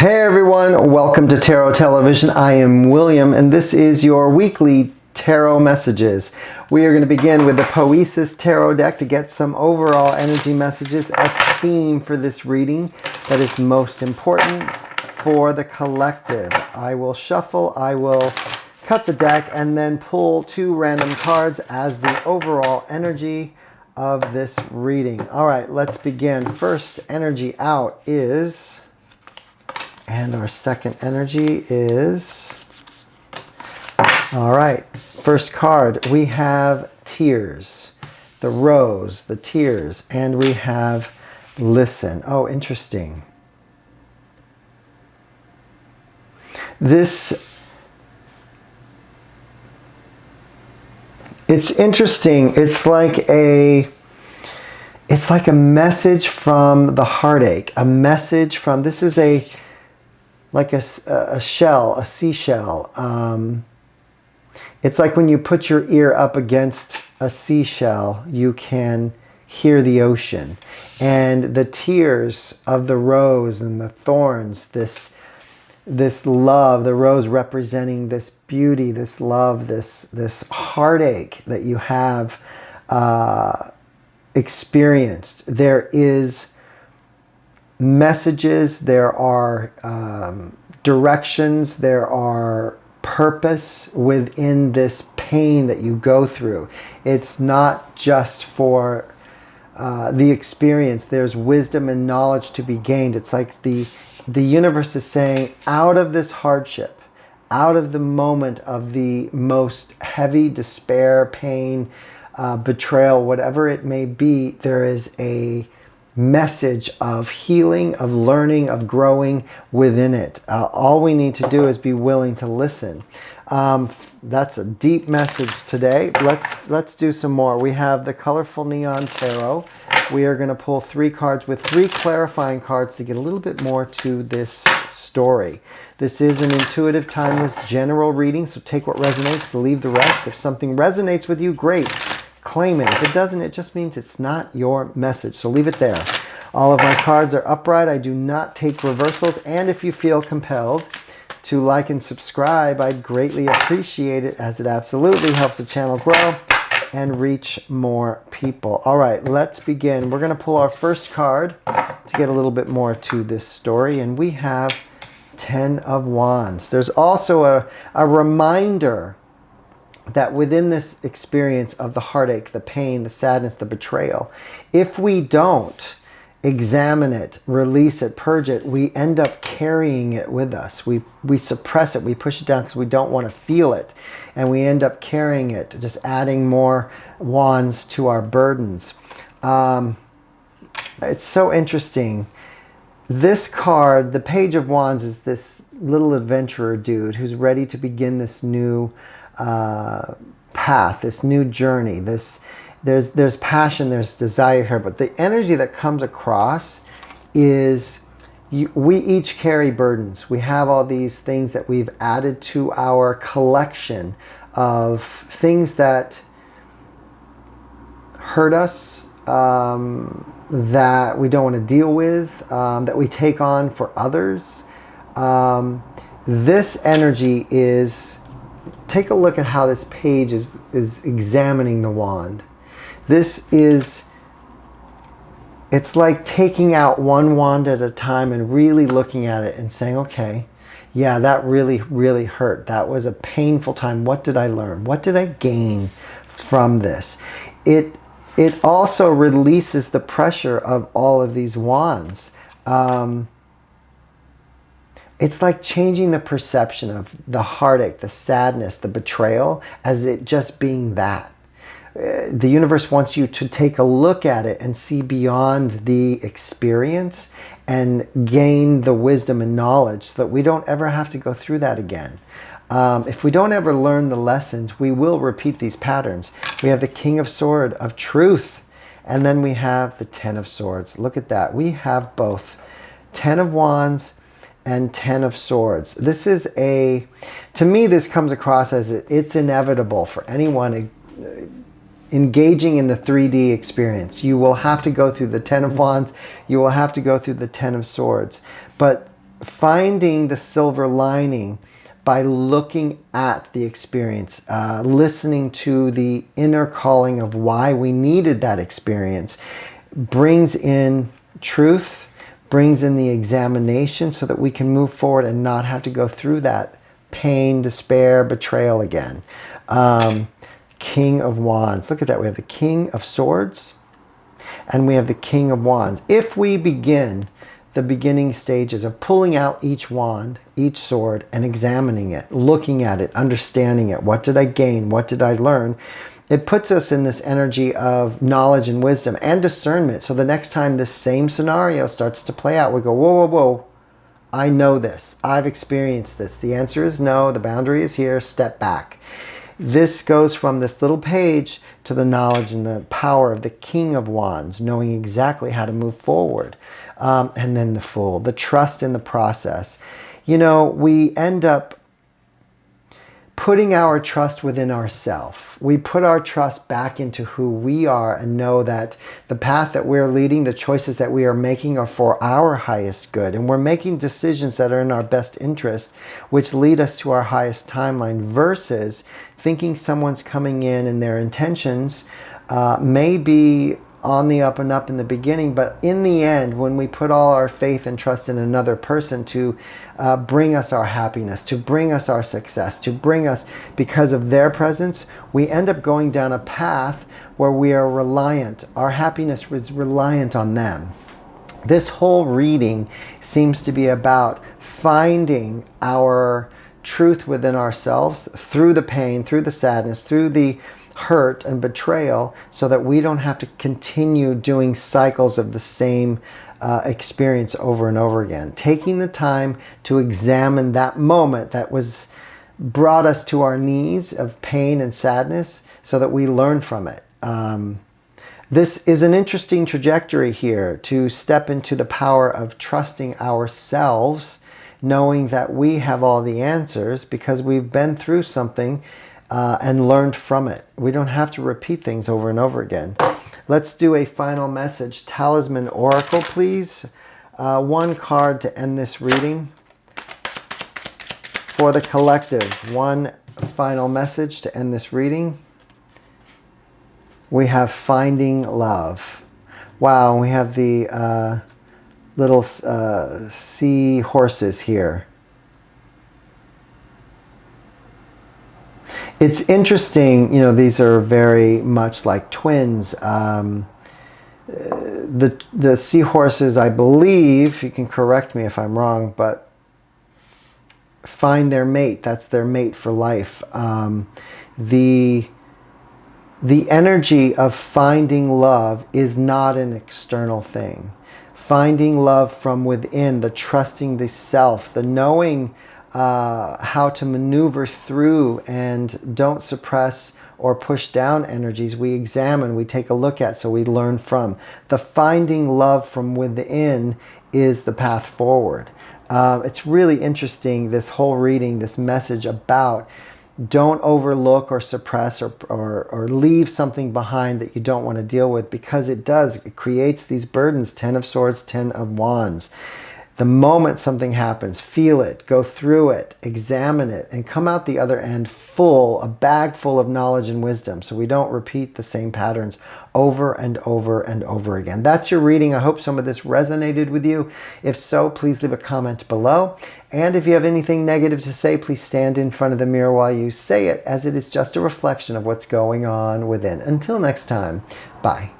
Hey everyone, welcome to Tarot Television. I am William and this is your weekly tarot messages. We are going to begin with the Poesis tarot deck to get some overall energy messages, a theme for this reading that is most important for the collective. I will shuffle, I will cut the deck and then pull two random cards as the overall energy of this reading. All right, let's begin. First energy out is... and our second energy is, all right, first card, we have tears, the rose, the tears, and we have listen. Oh, interesting. It's interesting. It's like a message from the heartache, a message from, this is like a shell, a seashell. It's like when you put your ear up against a seashell, you can hear the ocean. And the tears of the rose and the thorns, this love, the rose representing this beauty, this love, this heartache that you have experienced. There is messages, there are directions, there are purpose within this pain that you go through. It's not just for the experience. There's wisdom and knowledge to be gained. It's like the universe is saying, out of this hardship, out of the moment of the most heavy despair, pain, betrayal, whatever it may be, there is a message of healing, of learning, of growing within it. All we need to do is be willing to listen. That's a deep message today. Let's do some more. We have the Colorful Neon Tarot. We are going to pull three cards with three clarifying cards to get a little bit more to this story. This is an intuitive, timeless, general reading, so take what resonates, leave the rest. If something resonates with you, great. Claim it. If it doesn't, it just means it's not your message. So leave it there. All of my cards are upright. I do not take reversals. And if you feel compelled to like and subscribe, I'd greatly appreciate it, as it absolutely helps the channel grow and reach more people. All right, let's begin. We're going to pull our first card to get a little bit more to this story. And we have 10 of Wands. There's also a reminder that within this experience of the heartache, the pain, the sadness, the betrayal, if we don't examine it, release it, purge it, we end up carrying it with us. We suppress it, we push it down because we don't want to feel it. And we end up carrying it, just adding more wands to our burdens. It's so interesting. This card, the Page of Wands, is this little adventurer dude who's ready to begin this new path, this new journey. There's passion, there's desire here, but the energy that comes across is we each carry burdens. We have all these things that we've added to our collection of things that hurt us, that we don't want to deal with, that we take on for others. This energy is... take a look at how this page is examining the wand. This is, it's like taking out one wand at a time and really looking at it and saying, okay, yeah, that really, really hurt. That was a painful time. What did I learn? What did I gain from this? It also releases the pressure of all of these wands. It's like changing the perception of the heartache, the sadness, the betrayal, as it just being that. The universe wants you to take a look at it and see beyond the experience and gain the wisdom and knowledge so that we don't ever have to go through that again. If we don't ever learn the lessons, we will repeat these patterns. We have the King of Swords of Truth, and then we have the Ten of Swords. Look at that. We have both 10 of Wands and 10 of Swords. This is to me, this comes across as it's inevitable for anyone engaging in the 3D experience. You will have to go through the 10 of Wands. You will have to go through the 10 of Swords. But finding the silver lining by looking at the experience, listening to the inner calling of why we needed that experience, brings in truth, brings in the examination so that we can move forward and not have to go through that pain, despair, betrayal again. King of Wands. Look at that. We have the King of Swords and we have the King of Wands. If we begin the beginning stages of pulling out each wand, each sword, and examining it, looking at it, understanding it, what did I gain, what did I learn, it puts us in this energy of knowledge and wisdom and discernment. So the next time this same scenario starts to play out, we go, whoa, whoa, whoa, I know this, I've experienced this. The answer is no, the boundary is here, step back. This goes from this little page to the knowledge and the power of the King of Wands, knowing exactly how to move forward. And then the Fool, the trust in the process. You know, we end up putting our trust within ourselves. We put our trust back into who we are and know that the path that we're leading, the choices that we are making are for our highest good. And we're making decisions that are in our best interest, which lead us to our highest timeline, versus thinking someone's coming in and their intentions may be on the up and up in the beginning, but in the end, when we put all our faith and trust in another person to bring us our happiness, to bring us our success, to bring us, because of their presence, we end up going down a path where we are reliant. Our happiness is reliant on them. This whole reading seems to be about finding our truth within ourselves through the pain, through the sadness, through the hurt and betrayal, so that we don't have to continue doing cycles of the same experience over and over again. Taking the time to examine that moment that was brought us to our knees of pain and sadness, so that we learn from it. This is an interesting trajectory here, to step into the power of trusting ourselves, knowing that we have all the answers because we've been through something and learned from it. We don't have to repeat things over and over again. Let's do a final message. Talisman Oracle, please. One card to end this reading. For the collective, one final message to end this reading. We have Finding Love. Wow, we have the little sea horses here. It's interesting, you know, these are very much like twins. The seahorses, I believe, you can correct me if I'm wrong, but find their mate. That's their mate for life. The energy of finding love is not an external thing. Finding love from within, the trusting the self, the knowing how to maneuver through and don't suppress or push down energies. We examine, we take a look at, so we learn from. The finding love from within is the path forward. It's really interesting, this whole reading, this message about don't overlook or suppress or leave something behind that you don't want to deal with, because it does. It creates these burdens. 10 of Swords, 10 of Wands. The moment something happens, feel it, go through it, examine it, and come out the other end full, a bag full of knowledge and wisdom, so we don't repeat the same patterns over and over and over again. That's your reading. I hope some of this resonated with you. If so, please leave a comment below. And if you have anything negative to say, please stand in front of the mirror while you say it, as it is just a reflection of what's going on within. Until next time, bye.